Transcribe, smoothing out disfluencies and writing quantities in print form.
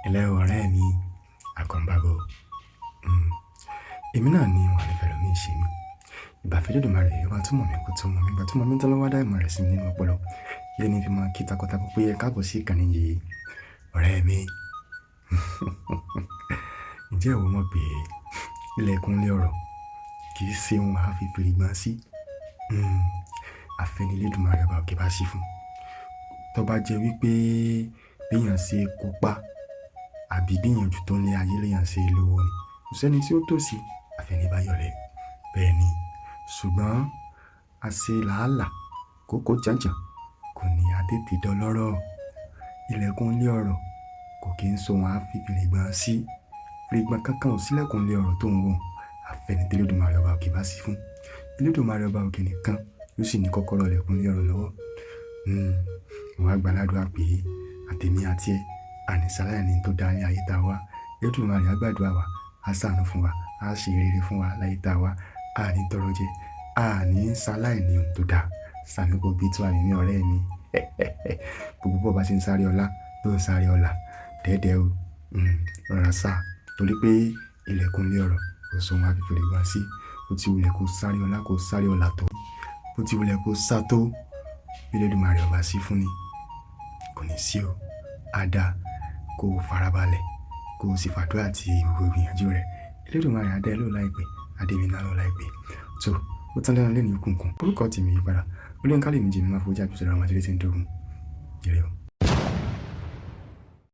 Ilé ọ̀rẹ́ mi, àkànbábọ̀. Èmi náà ni wà ní fẹ́rẹ̀ mi ṣe mi. Ìbàfẹ́ Olódùmarè ọba tó mọ̀ mí kó tó mọ̀ mí, ìgbà tó mọ̀ mí tán ló wá dá ìmọ̀ rẹ̀ sí mi nínú ọpọlọ. Ilé ní fi máa kí takọtabo pé ẹ káàbọ̀ sí ìkànnì yìí. Ọ̀rẹ́ mi. Ǹjẹ́ ìwọ mọ̀ pé ilẹ̀kùn ilé ọ̀rọ̀ kì í ṣe ohun àá fi fèrè gbọ́n sí? Àfẹ́ni Olódùmarè ọba òkè bá sí fún. Tó bá jẹ́ wípé béèyàn ṣe kópa àbí gbìyànjú tó ń lé ayé léèyàn ṣe lówó ni, kò sẹ́ni tí ó tòṣì àfẹ́ni bá yọ̀lẹ. Bẹ́ẹ̀ ni, ṣùgbọ́n a ṣe làálàá kókó jànjàn kò ní àtètè dọlọ́rọ̀. Ilẹ̀kùn ilé ọ̀rọ̀ kò kí ń ṣe ohun àá fi fèrè gbọ́n sí. Fèrè gbọ́n kankan ò sílẹ̀kùn ilé ọ̀rọ̀ tó ń wò. Àfẹ́ni tí Olódùmarè ọba òkè bá sí fún. Olódùmarè ọba òkè nìkan ló sì ní kọ́kọ́rọ́ ilẹ̀kùn ilé ọ̀rọ̀ lọ́wọ́. Mo wá gbàládùá pé àtèmi àti ẹ àní ṣaláì ní tó dá ní ayé tá a wá. Olódùmarè á gbàdúrà wa, á ṣàánú fún wa, á ṣe rere fún wa láyé tá a wá. Àní tọrọ jẹ, àní ṣaláì ní ohun tó dáa. Sàmì kò bí tó àmì ní ọ̀rẹ́ mi. Gbogbo bó bá ṣe ń sáré ọlá ló ń sáré ọlá. Dẹ́dẹ́ o, rọra sá torí pé ilẹ̀kùn ilé ọ̀rọ̀ kò sọ ohun àá fi fèrè gbọ́n sí. Bó ti wulẹ̀ kó sáré ọlá kó sáré ọlá tó. Bó ti wulẹ̀ kó sá tó, bí Olódùmarè ọba sí fún ni, kò ní sí o. Á dáa kó farabalẹ̀ kó o sì fàdúrà àti gbogbo ìgbìyànjú rẹ̀. Olódùmarè á dá ẹ lóhùn láìpẹ́, á dé mi náà lóhùn láìpẹ́. So, ó tán lẹ́nu lẹ́nu ìkùnkùn. Orúkọ tèmi yí padà. Olóyinka lèmi jẹ́ mi máa fojú àbísọ̀rọ̀ àwọn àṣírí tí ń dógún. Ire o.